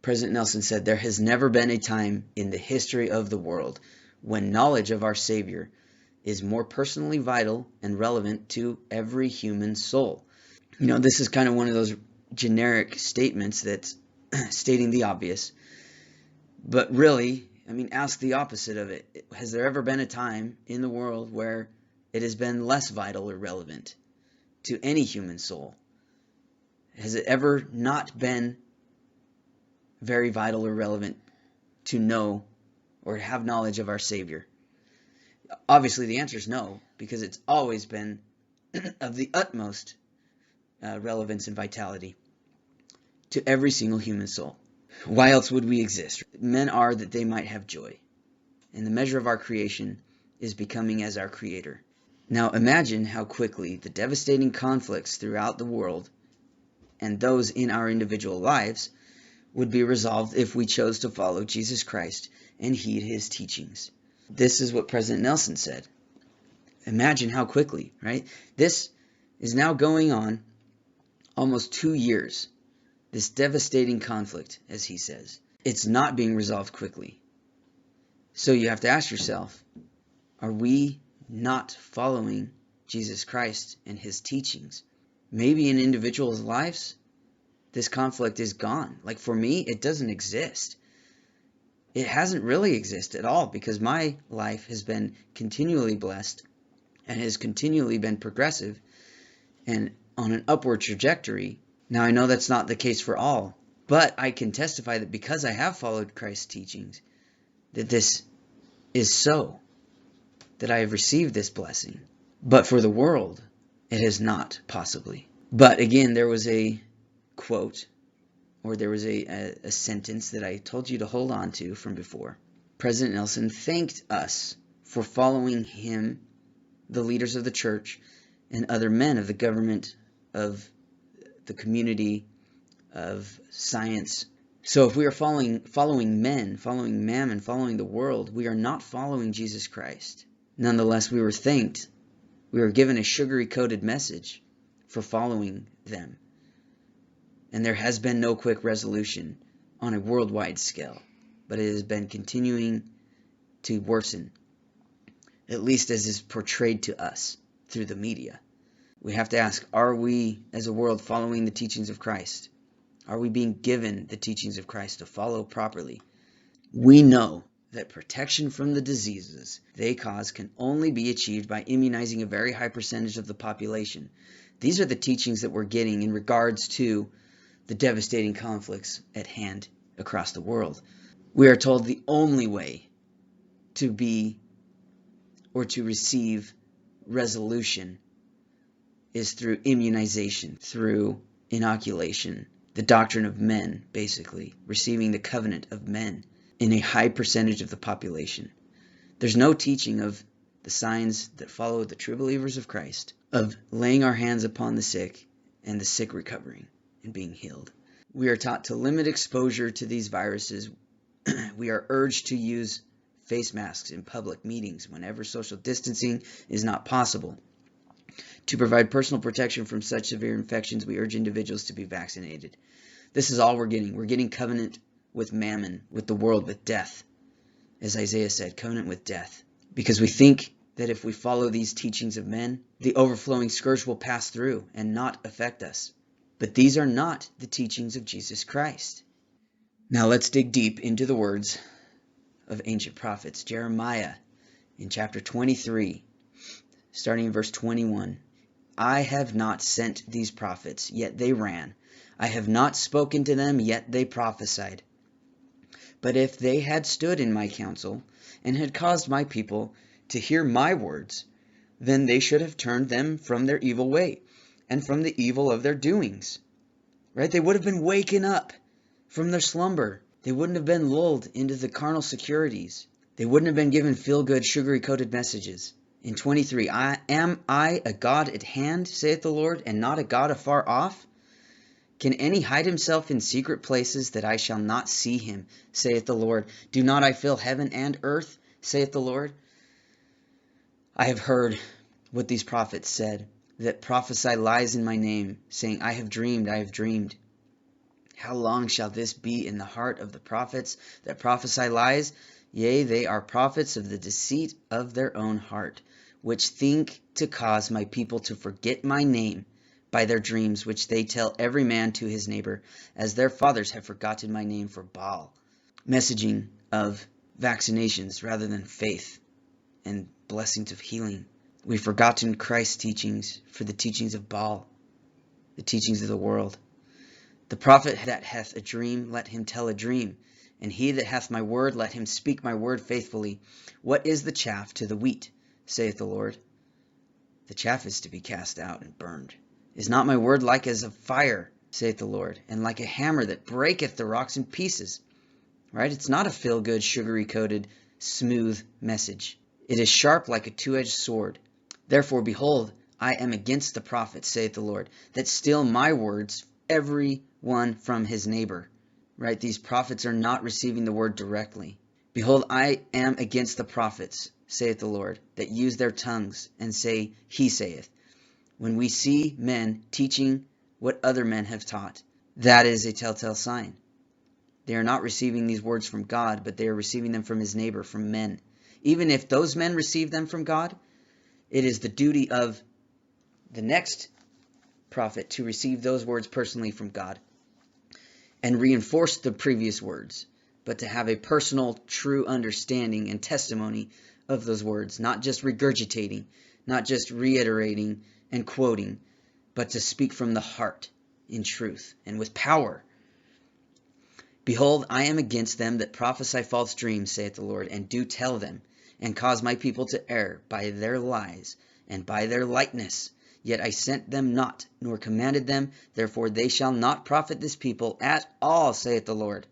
President Nelson said, "There has never been a time in the history of the world when knowledge of our Savior is more personally vital and relevant to every human soul." This is kind of one of those generic statements that's stating the obvious. But really, ask the opposite of it. Has there ever been a time in the world where it has been less vital or relevant to any human soul? Has it ever not been very vital or relevant to know or have knowledge of our Savior? Obviously, the answer is no, because it's always been of the utmost relevance and vitality to every single human soul. Why else would we exist? Men are that they might have joy, and the measure of our creation is becoming as our Creator. Now imagine how quickly the devastating conflicts throughout the world and those in our individual lives would be resolved if we chose to follow Jesus Christ and heed His teachings. This is what President Nelson said. Imagine how quickly, right? This is now going on almost 2 years. This devastating conflict, as he says. It's not being resolved quickly. So you have to ask yourself, are we not following Jesus Christ and His teachings? Maybe in individuals' lives, this conflict is gone. Like for me, it doesn't exist. It hasn't really existed at all, because my life has been continually blessed and has continually been progressive and on an upward trajectory. Now, I know that's not the case for all, but I can testify that because I have followed Christ's teachings, that this is so, that I have received this blessing. But for the world, it has not, possibly. But again, there was a quote, or there was a sentence that I told you to hold on to from before. President Nelson thanked us for following him, the leaders of the church, and other men of the government, of the community, of science. So if we are following men, following mammon, following the world, we are not following Jesus Christ. Nonetheless, we were thanked. We were given a sugary-coated message for following them. And there has been no quick resolution on a worldwide scale, but it has been continuing to worsen, at least as is portrayed to us through the media. We have to ask, are we as a world following the teachings of Christ? Are we being given the teachings of Christ to follow properly? We know that protection from the diseases they cause can only be achieved by immunizing a very high percentage of the population. These are the teachings that we're getting in regards to the devastating conflicts at hand across the world. We are told the only way to be or to receive resolution is through immunization, through inoculation, the doctrine of men, basically, receiving the covenant of men in a high percentage of the population. There's no teaching of the signs that follow the true believers of Christ, of laying our hands upon the sick and the sick recovering and being healed. We are taught to limit exposure to these viruses. We are urged to use face masks in public meetings whenever social distancing is not possible. To provide personal protection from such severe infections, we urge individuals to be vaccinated. This is all we're getting. We're getting covenant with mammon, with the world, with death. As Isaiah said, covenant with death. Because we think that if we follow these teachings of men, the overflowing scourge will pass through and not affect us. But these are not the teachings of Jesus Christ. Now let's dig deep into the words of ancient prophets. Jeremiah in chapter 23, starting in verse 21. I have not sent these prophets, yet they ran. I have not spoken to them, yet they prophesied. But if they had stood in my counsel, and had caused my people to hear my words, then they should have turned them from their evil way, and from the evil of their doings. Right? They would have been waken up from their slumber. They wouldn't have been lulled into the carnal securities. They wouldn't have been given feel-good, sugary-coated messages. In 23, am I a God at hand, saith the Lord, and not a God afar off? Can any hide himself in secret places that I shall not see him, saith the Lord? Do not I fill heaven and earth, saith the Lord? I have heard what these prophets said, that prophesy lies in my name, saying, I have dreamed, I have dreamed. How long shall this be in the heart of the prophets that prophesy lies? Yea, they are prophets of the deceit of their own heart, which think to cause my people to forget my name by their dreams, which they tell every man to his neighbor, as their fathers have forgotten my name for Baal. Messaging of vaccinations rather than faith and blessings of healing. We've forgotten Christ's teachings for the teachings of Baal, the teachings of the world. The prophet that hath a dream, let him tell a dream. And he that hath my word, let him speak my word faithfully. What is the chaff to the wheat, saith the Lord? The chaff is to be cast out and burned. Is not my word like as a fire, saith the Lord, and like a hammer that breaketh the rocks in pieces? Right? It's not a feel-good, sugary-coated, smooth message. It is sharp like a two-edged sword. Therefore, behold, I am against the prophets, saith the Lord, that steal my words, every one from his neighbor. Right? These prophets are not receiving the word directly. Behold, I am against the prophets, saith the Lord, that use their tongues and say, he saith. When we see men teaching what other men have taught, that is a telltale sign. They are not receiving these words from God, but they are receiving them from his neighbor, from men. Even if those men receive them from God, it is the duty of the next prophet to receive those words personally from God and reinforce the previous words, but to have a personal, true understanding and testimony of those words, not just regurgitating, not just reiterating and quoting, but to speak from the heart in truth and with power. Behold, I am against them that prophesy false dreams, saith the Lord, and do tell them, and cause my people to err by their lies and by their lightness. Yet I sent them not, nor commanded them, therefore they shall not profit this people at all, saith the Lord.